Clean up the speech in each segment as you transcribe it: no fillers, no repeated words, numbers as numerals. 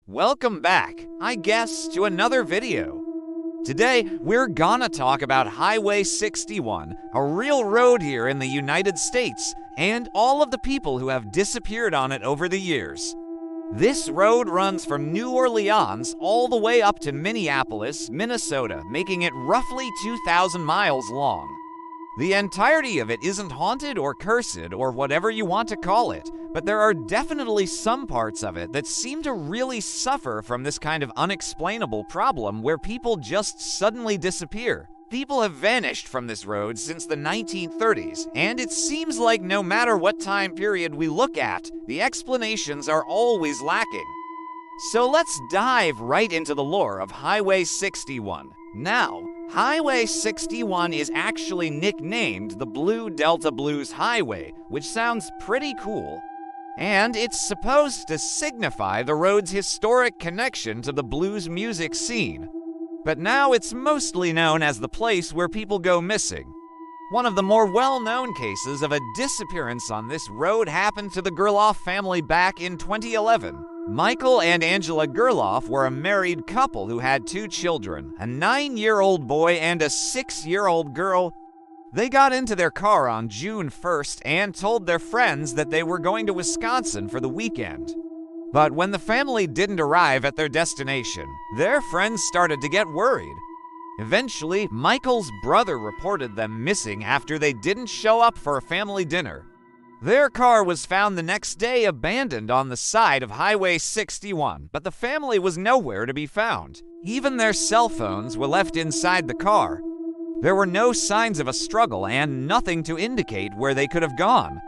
Welcome back, I guess, to another video. Today, we're gonna talk about Highway 61, a real road here in the United States, and all of the people who have disappeared on it over the years. This road runs from New Orleans all the way up to Minneapolis, Minnesota, making it roughly 2,000 miles long. The entirety of it isn't haunted or cursed or whatever you want to call it, but there are definitely some parts of it that seem to really suffer from this kind of unexplainable problem where people just suddenly disappear. People have vanished from this road since the 1930s, and it seems like no matter what time period we look at, the explanations are always lacking. So let's dive right into the lore of Highway 61. Now, Highway 61 is actually nicknamed the Blue Delta Blues Highway, which sounds pretty cool. And it's supposed to signify the road's historic connection to the blues music scene. But now it's mostly known as the place where people go missing. One of the more well-known cases of a disappearance on this road happened to the Gerloff family back in 2011. Michael and Angela Gerloff were a married couple who had 2 children, a 9-year-old boy and a 6-year-old girl. They got into their car on June 1st and told their friends that they were going to Wisconsin for the weekend. But when the family didn't arrive at their destination, their friends started to get worried. Eventually, Michael's brother reported them missing after they didn't show up for a family dinner. Their car was found the next day abandoned on the side of Highway 61, but the family was nowhere to be found. Even their cell phones were left inside the car. There were no signs of a struggle and nothing to indicate where they could have gone.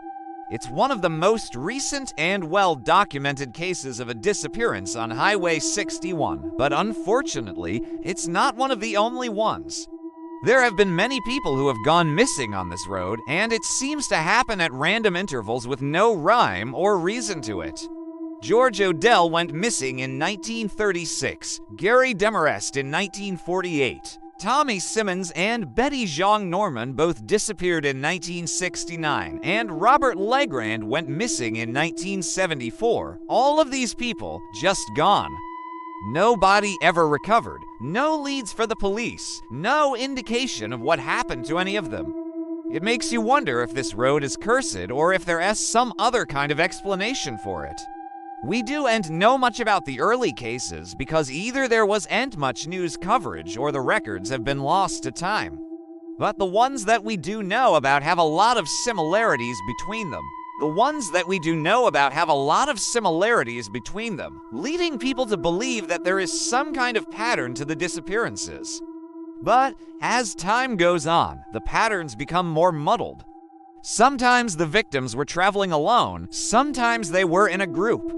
It's one of the most recent and well-documented cases of a disappearance on Highway 61, but unfortunately, it's not one of the only ones. There have been many people who have gone missing on this road, and it seems to happen at random intervals with no rhyme or reason to it. George Odell went missing in 1936, Gary Demarest in 1948. Tommy Simmons and Betty Jean Norman both disappeared in 1969, and Robert Legrand went missing in 1974. All of these people just gone. No body ever recovered, no leads for the police, no indication of what happened to any of them. It makes you wonder if this road is cursed or if there is some other kind of explanation for it. We don't know much about the early cases because either there wasn't much news coverage or the records have been lost to time. But the ones that we do know about have a lot of similarities between them. Leading people to believe that there is some kind of pattern to the disappearances. But as time goes on, the patterns become more muddled. Sometimes the victims were traveling alone, sometimes they were in a group.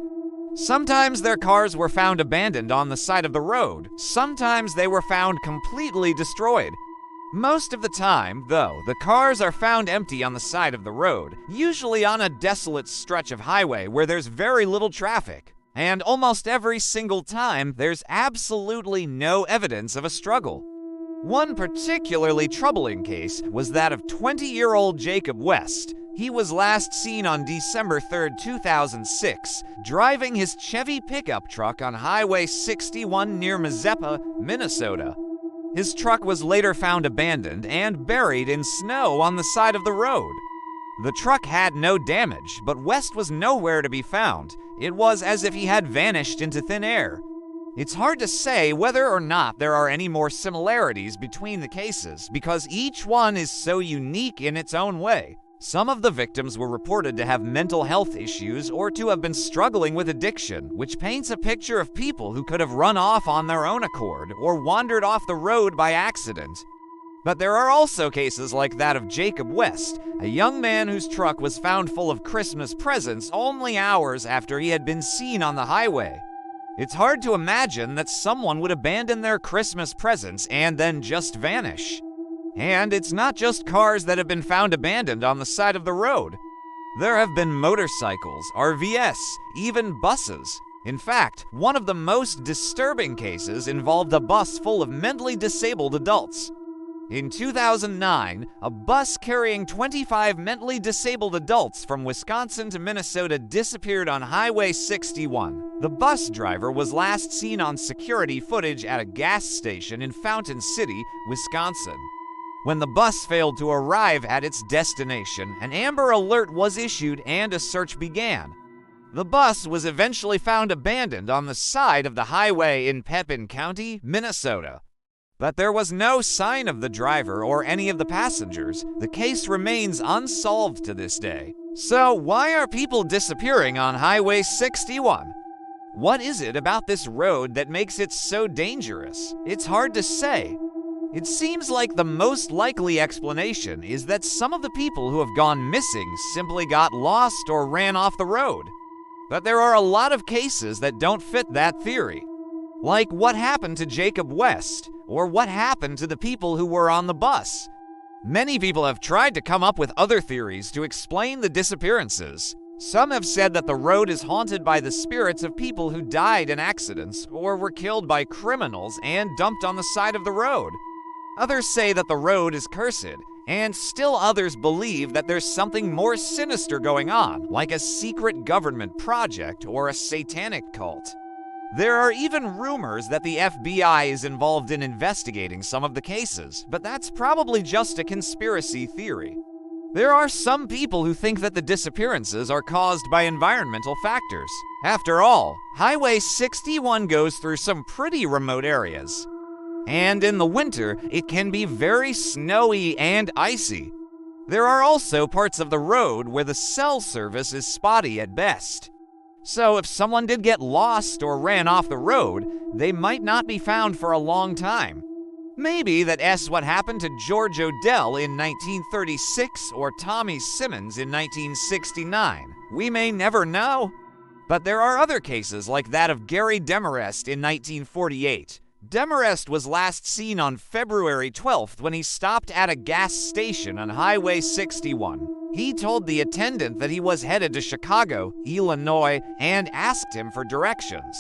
Sometimes their cars were found abandoned on the side of the road, sometimes they were found completely destroyed. Most of the time, though, the cars are found empty on the side of the road, usually on a desolate stretch of highway where there's very little traffic. And almost every single time, there's absolutely no evidence of a struggle. One particularly troubling case was that of 20-year-old Jacob West. He was last seen on December 3, 2006, driving his Chevy pickup truck on Highway 61 near Mazeppa, Minnesota. His truck was later found abandoned and buried in snow on the side of the road. The truck had no damage, but West was nowhere to be found. It was as if he had vanished into thin air. It's hard to say whether or not there are any more similarities between the cases because each one is so unique in its own way. Some of the victims were reported to have mental health issues or to have been struggling with addiction, which paints a picture of people who could have run off on their own accord or wandered off the road by accident. But there are also cases like that of Jacob West, a young man whose truck was found full of Christmas presents only hours after he had been seen on the highway. It's hard to imagine that someone would abandon their Christmas presents and then just vanish. And it's not just cars that have been found abandoned on the side of the road. There have been motorcycles, RVs, even buses. In fact, one of the most disturbing cases involved a bus full of mentally disabled adults. In 2009, a bus carrying 25 mentally disabled adults from Wisconsin to Minnesota disappeared on Highway 61. The bus driver was last seen on security footage at a gas station in Fountain City, Wisconsin. When the bus failed to arrive at its destination, an Amber Alert was issued and a search began. The bus was eventually found abandoned on the side of the highway in Pepin County, Minnesota. But there was no sign of the driver or any of the passengers. The case remains unsolved to this day. So why are people disappearing on Highway 61? What is it about this road that makes it so dangerous? It's hard to say. It seems like the most likely explanation is that some of the people who have gone missing simply got lost or ran off the road. But there are a lot of cases that don't fit that theory. Like what happened to Jacob West, or what happened to the people who were on the bus. Many people have tried to come up with other theories to explain the disappearances. Some have said that the road is haunted by the spirits of people who died in accidents or were killed by criminals and dumped on the side of the road. Others say that the road is cursed, and still others believe that there's something more sinister going on, like a secret government project or a satanic cult. There are even rumors that the FBI is involved in investigating some of the cases, but that's probably just a conspiracy theory. There are some people who think that the disappearances are caused by environmental factors. After all, Highway 61 goes through some pretty remote areas. And in the winter, it can be very snowy and icy. There are also parts of the road where the cell service is spotty at best. So if someone did get lost or ran off the road, they might not be found for a long time. Maybe that's what happened to George Odell in 1936 or Tommy Simmons in 1969. We may never know. But there are other cases like that of Gary Demarest in 1948. Demarest was last seen on February 12th when he stopped at a gas station on Highway 61. He told the attendant that he was headed to Chicago, Illinois, and asked him for directions.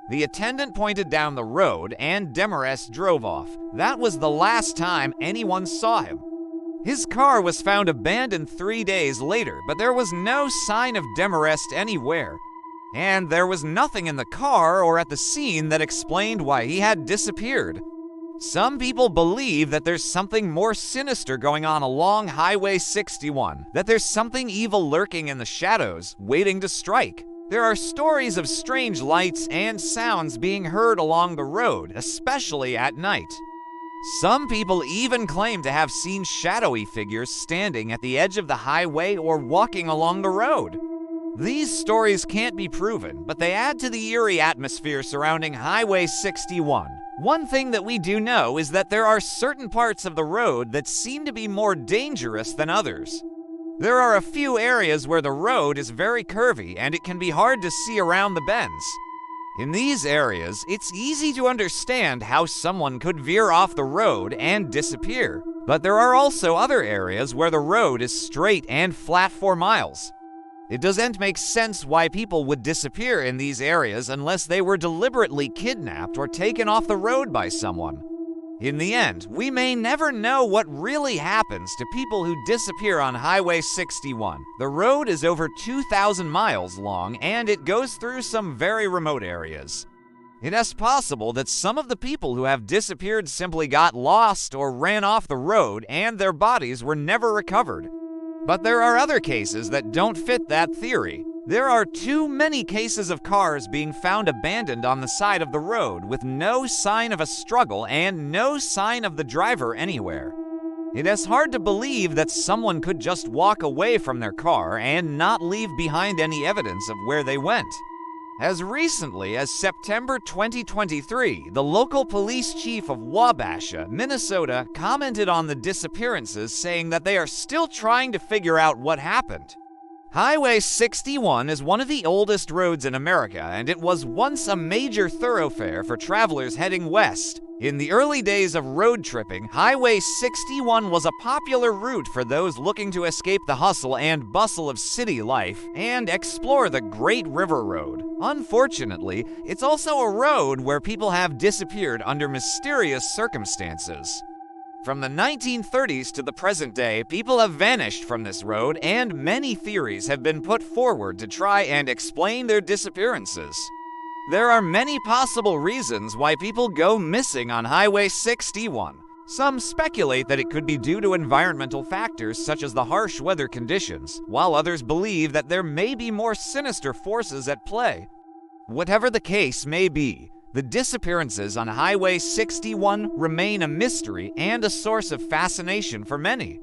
The attendant pointed down the road and Demarest drove off. That was the last time anyone saw him. His car was found abandoned 3 days later, but there was no sign of Demarest anywhere. And there was nothing in the car or at the scene that explained why he had disappeared. Some people believe that there's something more sinister going on along Highway 61, that there's something evil lurking in the shadows, waiting to strike. There are stories of strange lights and sounds being heard along the road, especially at night. Some people even claim to have seen shadowy figures standing at the edge of the highway or walking along the road. These stories can't be proven, but they add to the eerie atmosphere surrounding Highway 61. One thing that we do know is that there are certain parts of the road that seem to be more dangerous than others. There are a few areas where the road is very curvy and it can be hard to see around the bends. In these areas, it's easy to understand how someone could veer off the road and disappear. But there are also other areas where the road is straight and flat for miles. It doesn't make sense why people would disappear in these areas unless they were deliberately kidnapped or taken off the road by someone. In the end, we may never know what really happens to people who disappear on Highway 61. The road is over 2,000 miles long and it goes through some very remote areas. It is possible that some of the people who have disappeared simply got lost or ran off the road and their bodies were never recovered. But there are other cases that don't fit that theory. There are too many cases of cars being found abandoned on the side of the road with no sign of a struggle and no sign of the driver anywhere. It is hard to believe that someone could just walk away from their car and not leave behind any evidence of where they went. As recently as September 2023, the local police chief of Wabasha, Minnesota, commented on the disappearances, saying that they are still trying to figure out what happened. Highway 61 is one of the oldest roads in America, and it was once a major thoroughfare for travelers heading west. In the early days of road tripping, Highway 61 was a popular route for those looking to escape the hustle and bustle of city life and explore the Great River Road. Unfortunately, it's also a road where people have disappeared under mysterious circumstances. From the 1930s to the present day, people have vanished from this road, and many theories have been put forward to try and explain their disappearances. There are many possible reasons why people go missing on Highway 61. Some speculate that it could be due to environmental factors such as the harsh weather conditions, while others believe that there may be more sinister forces at play. Whatever the case may be, the disappearances on Highway 61 remain a mystery and a source of fascination for many.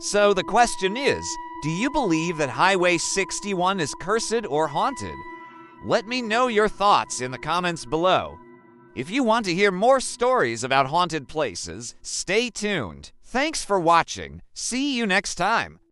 So the question is, do you believe that Highway 61 is cursed or haunted? Let me know your thoughts in the comments below. If you want to hear more stories about haunted places, stay tuned. Thanks for watching. See you next time.